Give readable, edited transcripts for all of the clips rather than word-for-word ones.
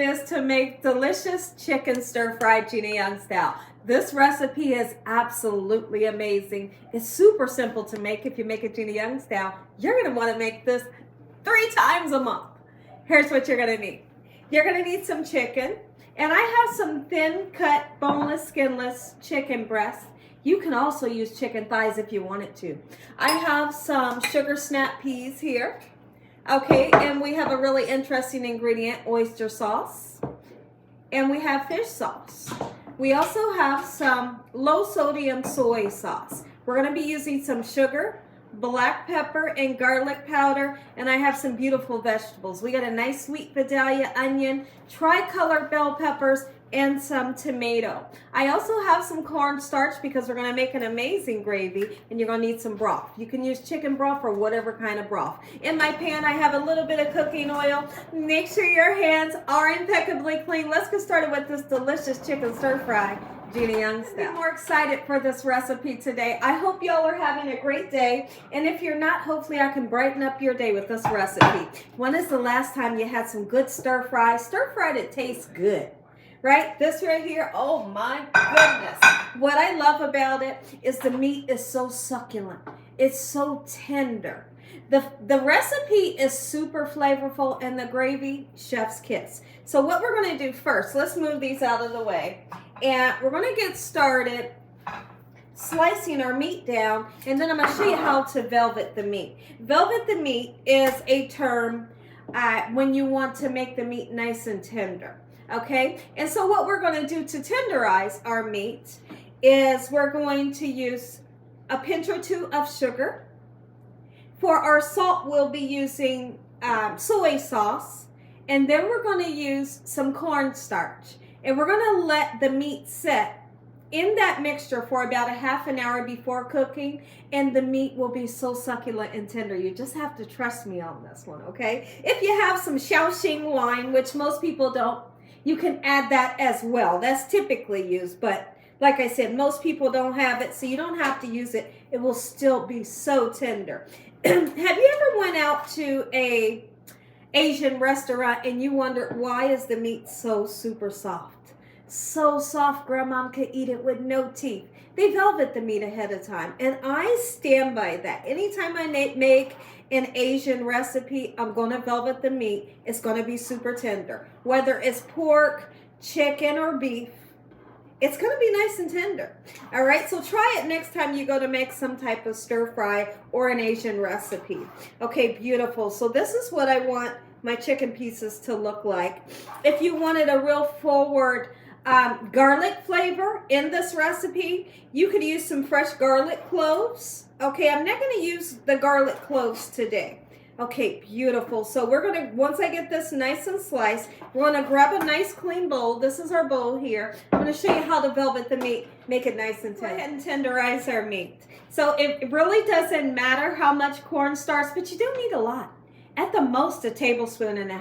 is to make delicious chicken stir-fried Gina Young style. This recipe is absolutely amazing. It's super simple to make. If you make it Gina Young style, you're going to want to make this 3 times a month. Here's what you're going to need. You're going to need some chicken, and I have some thin cut, boneless, skinless chicken breasts. You can also use chicken thighs if you wanted to. I have some sugar snap peas here. Okay, and we have a really interesting ingredient, oyster sauce. And we have fish sauce. We also have some low sodium soy sauce. We're going to be using some sugar, black pepper, and garlic powder, and I have some beautiful vegetables. We got a nice sweet Vidalia onion, tricolor bell peppers, and some tomato. I also have some cornstarch because we're going to make an amazing gravy, and you're going to need some broth. You can use chicken broth or whatever kind of broth. In my pan, I have a little bit of cooking oil. Make sure your hands are impeccably clean. Let's get started with this delicious chicken stir-fry Gina Young style. I'm more excited for this recipe today. I hope y'all are having a great day, and if you're not, hopefully I can brighten up your day with this recipe. When is the last time you had some good stir-fry? Stir-fry that tastes good. Right? This right here, oh my goodness. What I love about it is the meat is so succulent. It's so tender. The recipe is super flavorful, and the gravy, chef's kiss. So what we're going to do first, let's move these out of the way. And we're going to get started slicing our meat down, and then I'm going to show you how to velvet the meat. Velvet the meat is a term when you want to make the meat nice and tender. Okay, and so what we're going to do to tenderize our meat is we're going to use a pinch or 2 of sugar. For our salt, we'll be using soy sauce, and then we're going to use some cornstarch. And we're going to let the meat set in that mixture for about a half an hour before cooking, and the meat will be so succulent and tender. You just have to trust me on this one, okay? If you have some Sautéing wine, which most people don't, you can add that as well. That's typically used, but like I said, most people don't have it, so you don't have to use it. It will still be so tender. Have you ever went out to a Asian restaurant and you wondered, why is the meat so super soft? So soft, Grandma could eat it with no teeth. They velvet the meat ahead of time, and I stand by that. Anytime I make an Asian recipe, I'm going to velvet the meat. It's going to be super tender. Whether it's pork, chicken, or beef, it's going to be nice and tender. All right, so try it next time you go to make some type of stir fry or an Asian recipe. Okay, beautiful. So this is what I want my chicken pieces to look like. If you wanted a real forward garlic flavor in this recipe, you could use some fresh garlic cloves. Okay, I'm not going to use the garlic cloves today. Okay, beautiful. So we're going to, once I get this nice and sliced, we're going to grab a nice clean bowl. This is our bowl here. I'm going to show you how to velvet the meat, make it nice and tender. Go ahead and tenderize our meat. So it really doesn't matter how much cornstarch, but you don't need a lot. At the most, 1.5 tablespoons,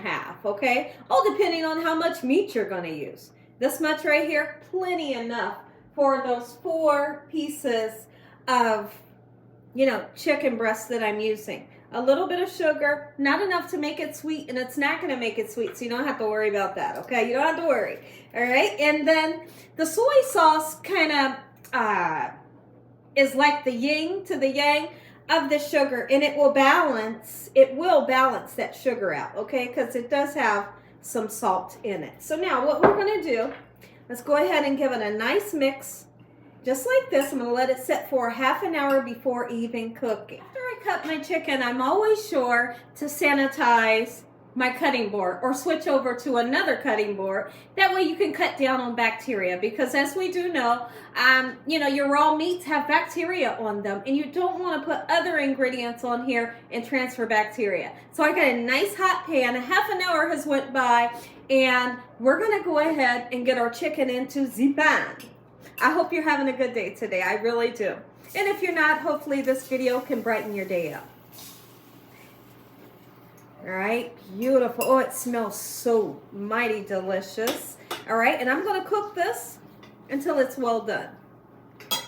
okay? All depending on how much meat you're going to use. This much right here, plenty enough for those 4 pieces of, chicken breast that I'm using. A little bit of sugar, not enough to make it sweet, and it's not going to make it sweet, so you don't have to worry about that, okay? You don't have to worry, all right? And then the soy sauce kind of is like the yin to the yang of the sugar, and it will balance that sugar out, okay? Because it does have some salt in it. So now what we're going to do, let's go ahead and give it a nice mix. Just like this, I'm going to let it set for half an hour before even cooking. After I cut my chicken, I'm always sure to sanitize my cutting board or switch over to another cutting board. That way you can cut down on bacteria, because as we do know, your raw meats have bacteria on them, and you don't want to put other ingredients on here and transfer bacteria. So I got a nice hot pan. A half an hour has went by, and we're going to go ahead and get our chicken into the pan. I hope you're having a good day today. I really do. And if you're not, hopefully this video can brighten your day up. All right, beautiful. Oh, it smells so mighty delicious. All right, and I'm going to cook this until it's well done.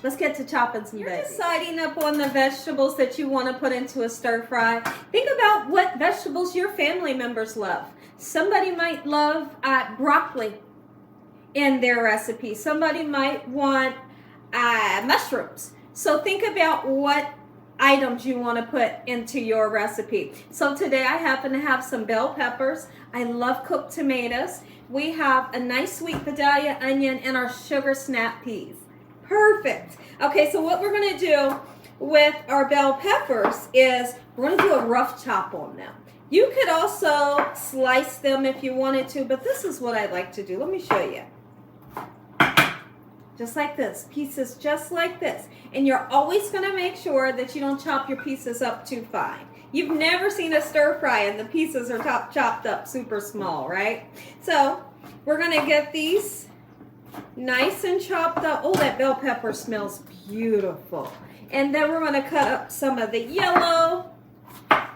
Let's get to chopping some veggies. You're deciding up on the vegetables that you want to put into a stir fry. Think about what vegetables your family members love. Somebody might love broccoli in their recipe. Somebody might want mushrooms. So think about what items you want to put into your recipe. So today I happen to have some bell peppers. I love cooked tomatoes. We have a nice sweet Vidalia onion and our sugar snap peas. Perfect. Okay, so what we're going to do with our bell peppers is we're going to do a rough chop on them. You could also slice them if you wanted to, but this is what I like to do. Let me show you. Just like this, pieces just like this. And you're always going to make sure that you don't chop your pieces up too fine. You've never seen a stir fry and the pieces are chopped up super small, right? So we're going to get these nice and chopped up. Oh, that bell pepper smells beautiful. And then we're going to cut up some of the yellow.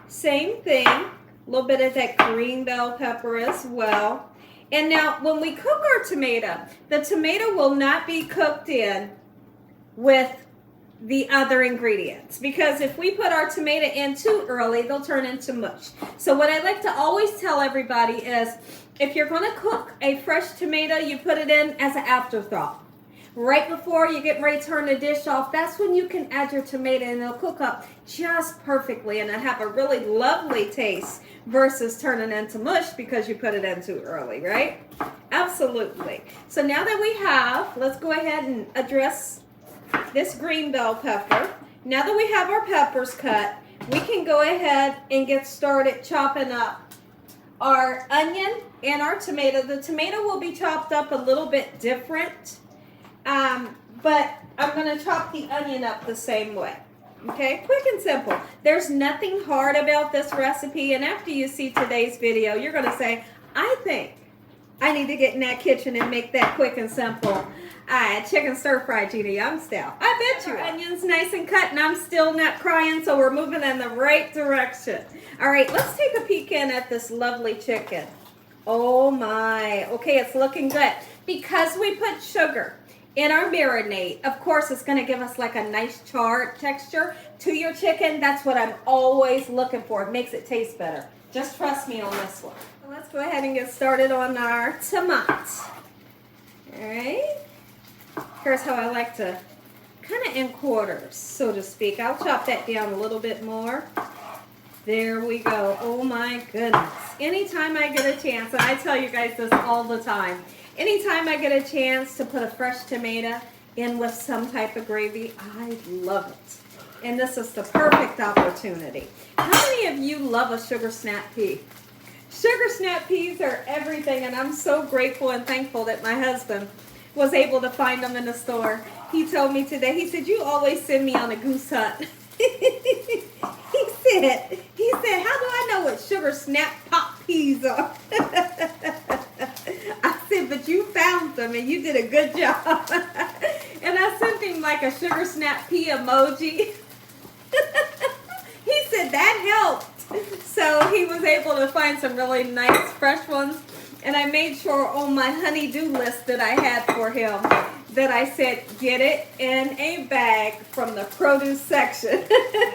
Same thing. A little bit of that green bell pepper as well. And now when we cook our tomato, the tomato will not be cooked in with the other ingredients, because if we put our tomato in too early, they'll turn into mush. So what I like to always tell everybody is, if you're going to cook a fresh tomato, you put it in as an afterthought. Right before you get ready to turn the dish off, that's when you can add your tomato and it'll cook up just perfectly and it'll have a really lovely taste versus turning into mush because you put it in too early, right? Absolutely. So now that we have, let's go ahead and address this green bell pepper. Now that we have our peppers cut, we can go ahead and get started chopping up our onion and our tomato. The tomato will be chopped up a little bit different. But I'm going to chop the onion up the same way. Okay, quick and simple. There's nothing hard about this recipe, and after you see today's video, you're going to say, I think I need to get in that kitchen and make that quick and simple chicken stir-fry Gina Young style. I bet you. Our onions nice and cut, and I'm still not crying, so we're moving in the right direction. All right, let's take a peek in at this lovely chicken. Oh my. Okay, it's looking good. Because we put sugar in our marinade, of course, it's going to give us like a nice charred texture to your chicken. That's what I'm always looking for. It makes it taste better. Just trust me on this one. So let's go ahead and get started on our tomatoes. All right. Here's how I like to kind of in quarters, so to speak. I'll chop that down a little bit more. There we go. Oh my goodness. Anytime I get a chance, and I tell you guys this all the time, anytime I get a chance to put a fresh tomato in with some type of gravy, I love it. And this is the perfect opportunity. How many of you love a sugar snap pea? Sugar snap peas are everything, and I'm so grateful and thankful that my husband was able to find them in the store. He told me today, he said, you always send me on a goose hunt. He said, how do I know what sugar snap pop peas are? I said, but you found them and you did a good job. And I sent him like a sugar snap pea emoji. He said that helped. So he was able to find some really nice fresh ones. And I made sure on my honey-do list that I had for him that I said, get it in a bag from the produce section.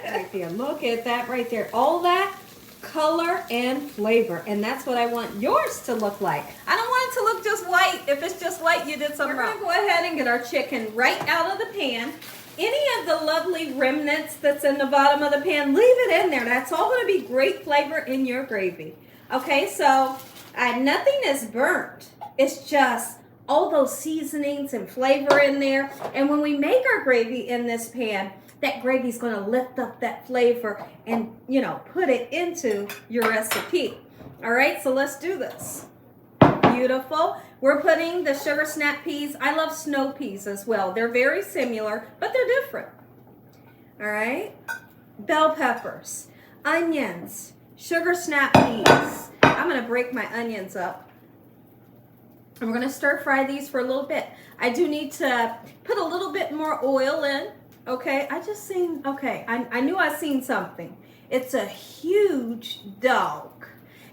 Right there. Look at that right there. All that color and flavor. And that's what I want yours to look like. I don't want it to look just white. If it's just white, you did something wrong. We're going to go ahead and get our chicken right out of the pan. Any of the lovely remnants that's in the bottom of the pan, leave it in there. That's all going to be great flavor in your gravy. Okay, so nothing is burnt. It's just all those seasonings and flavor in there. And when we make our gravy in this pan, that gravy is going to lift up that flavor and, you know, put it into your recipe. All right, so let's do this. Beautiful. We're putting the sugar snap peas. I love snow peas as well. They're very similar, but they're different. All right. Bell peppers, onions, sugar snap peas. I'm going to break my onions up. And we're going to stir fry these for a little bit. I do need to put a little bit more oil in. Okay, I just seen, okay, I knew I seen something. It's a huge dog.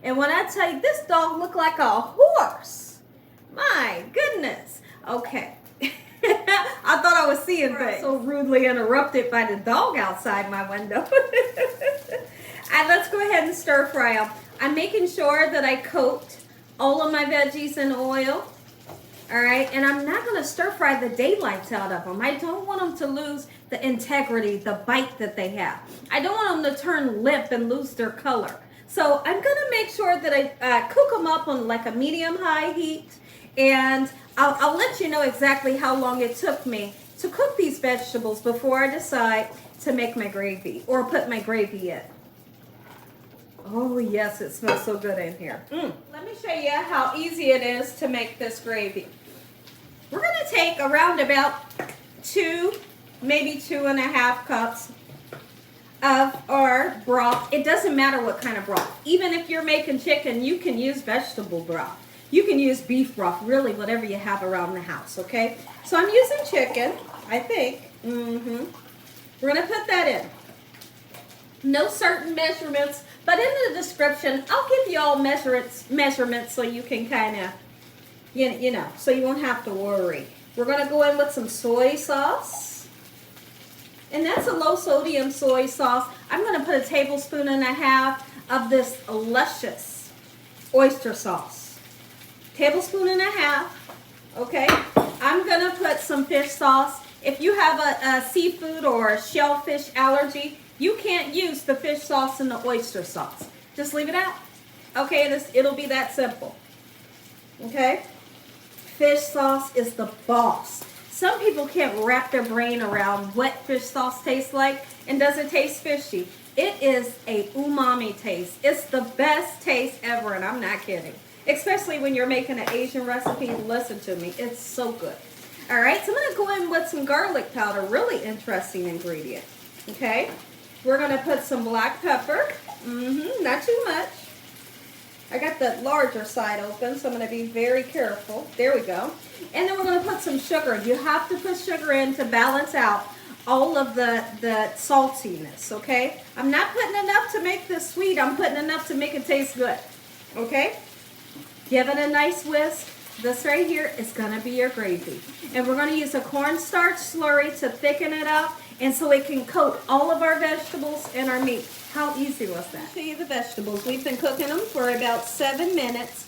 And when I tell you, this dog looked like a horse. My goodness. Okay. I thought I was seeing things. So rudely interrupted by the dog outside my window. And let's go ahead and stir fry them. I'm making sure that I coat all of my veggies in oil. All right, and I'm not going to stir fry the daylights out of them. I don't want them to lose the integrity, the bite that they have. I don't want them to turn limp and lose their color. So I'm going to make sure that I cook them up on like a medium-high heat, and I'll let you know exactly how long it took me to cook these vegetables before I decide to make my gravy or put my gravy in. Oh yes, it smells so good in here. Let me show you how easy it is to make this gravy. We're going to take around about 2, maybe 2.5 cups of our broth. It doesn't matter what kind of broth. Even if you're making chicken, you can use vegetable broth. You can use beef broth, really whatever you have around the house, okay? So I'm using chicken, I think. We're going to put that in. No certain measurements, but in the description, I'll give you all measurements so you can kind of, you know, so you won't have to worry. We're going to go in with some soy sauce. And that's a low sodium soy sauce. I'm going to put 1.5 tablespoons of this luscious oyster sauce. 1.5 tablespoons, okay? I'm going to put some fish sauce. If you have a seafood or shellfish allergy, you can't use the fish sauce and the oyster sauce. Just leave it out. Okay, it'll be that simple. Okay? Fish sauce is the boss. Some people can't wrap their brain around what fish sauce tastes like, and does it taste fishy. It is a umami taste. It's the best taste ever, and I'm not kidding. Especially when you're making an Asian recipe. Listen to me. It's so good. All right, so I'm going to go in with some garlic powder. Really interesting ingredient. Okay? We're going to put some black pepper. Not too much. I got the larger side open, so I'm going to be very careful. There we go. And then we're going to put some sugar. You have to put sugar in to balance out all of the saltiness, okay? I'm not putting enough to make this sweet. I'm putting enough to make it taste good, okay? Give it a nice whisk. This right here is going to be your gravy. And we're going to use a cornstarch slurry to thicken it up, and so it can coat all of our vegetables and our meat. How easy was that? I'll show you the vegetables. We've been cooking them for about 7 minutes.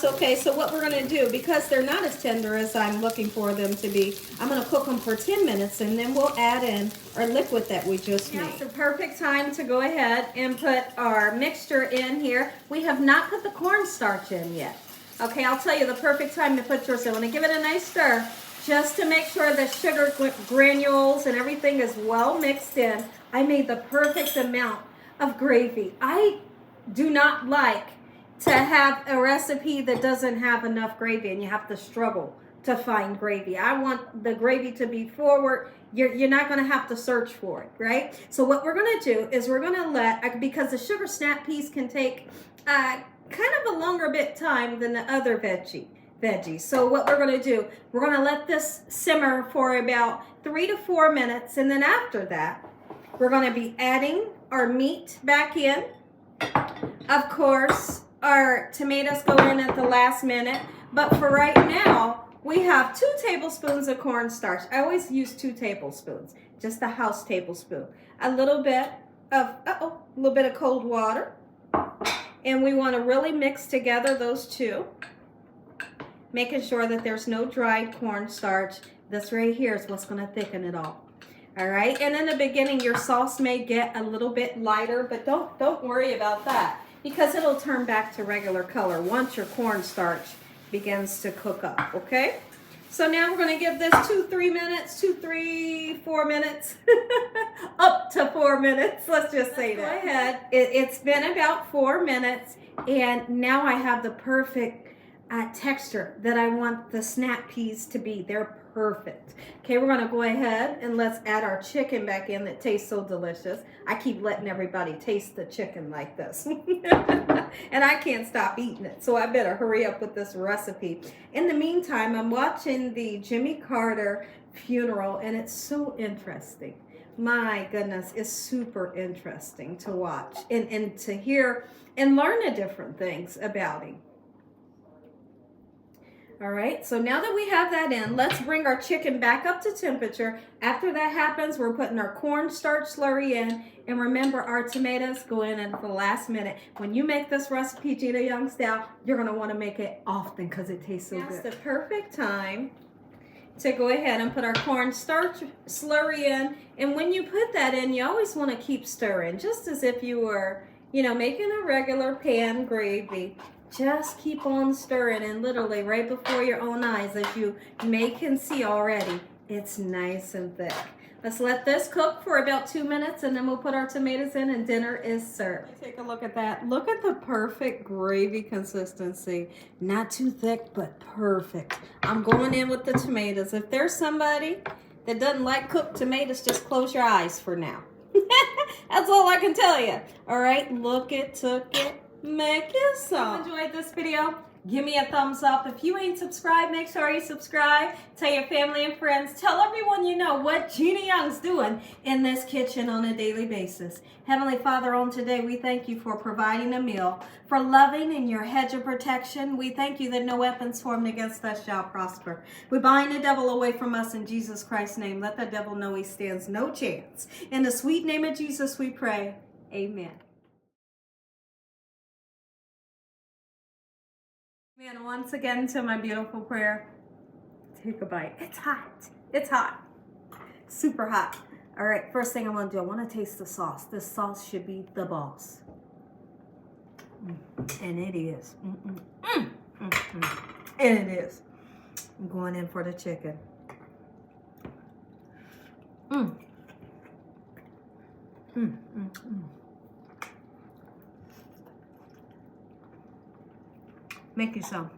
Okay, so what we're going to do, because they're not as tender as I'm looking for them to be, I'm going to cook them for 10 minutes, and then we'll add in our liquid that we just made. Now it's the perfect time to go ahead and put our mixture in here. We have not put the cornstarch in yet. Okay, I'll tell you the perfect time to put yours in. When I give it a nice stir, just to make sure the sugar granules and everything is well mixed in, I made the perfect amount of gravy. I do not like to have a recipe that doesn't have enough gravy and you have to struggle to find gravy. I want the gravy to be forward. You're not going to have to search for it, right? So what we're going to do is we're going to let, because the sugar snap peas can take kind of a longer bit time than the other veggies. So what we're going to do, we're going to let this simmer for about 3 to 4 minutes, and then after that, we're going to be adding our meat back in. Of course, our tomatoes go in at the last minute, but for right now, we have 2 tablespoons of cornstarch. I always use 2 tablespoons, just a house tablespoon. A little bit of cold water. And we want to really mix together those two, making sure that there's no dried cornstarch. This right here is what's going to thicken it all. All right, and in the beginning, your sauce may get a little bit lighter, but don't worry about that, because it'll turn back to regular color once your cornstarch begins to cook up, okay? So now we're going to give this 4 minutes, up to 4 minutes. Let's just say that. Go ahead. It's been about 4 minutes, and now I have the perfect texture that I want the snap peas to be. They're perfect. Okay, we're going to go ahead and let's add our chicken back in that tastes so delicious. I keep letting everybody taste the chicken like this. And I can't stop eating it, so I better hurry up with this recipe. In the meantime, I'm watching the Jimmy Carter funeral, and it's so interesting. My goodness, it's super interesting to watch and to hear and learn the different things about him. All right, so now that we have that in, let's bring our chicken back up to temperature. After that happens, we're putting our cornstarch slurry in. And remember, our tomatoes go in for the last minute. When you make this recipe, Gina Young style, you're going to want to make it often because it tastes so good. That's the perfect time to go ahead and put our cornstarch slurry in. And when you put that in, you always want to keep stirring, just as if you were, making a regular pan gravy. Just keep on stirring, and literally right before your own eyes, as you can see already, it's nice and thick. Let's let this cook for about 2 minutes, and then we'll put our tomatoes in, and dinner is served. Take a look at that. Look at the perfect gravy consistency. Not too thick, but perfect. I'm going in with the tomatoes. If there's somebody that doesn't like cooked tomatoes, just close your eyes for now. That's all I can tell you. All right, look it, took it. Make you some. If you enjoyed this video, give me a thumbs up. If you ain't subscribed, make sure you subscribe. Tell your family and friends. Tell everyone you know what Gina Young's doing in this kitchen on a daily basis. Heavenly Father, on today, we thank you for providing a meal, for loving in your hedge of protection. We thank you that no weapons formed against us shall prosper. We bind the devil away from us in Jesus Christ's name. Let the devil know he stands no chance. In the sweet name of Jesus, we pray. Amen. And once again, to my beautiful prayer, take a bite. It's hot. It's hot. Super hot. All right, first thing I want to do, I want to taste the sauce. This sauce should be the boss. And it is. And it is. I'm going in for the chicken. Make you some.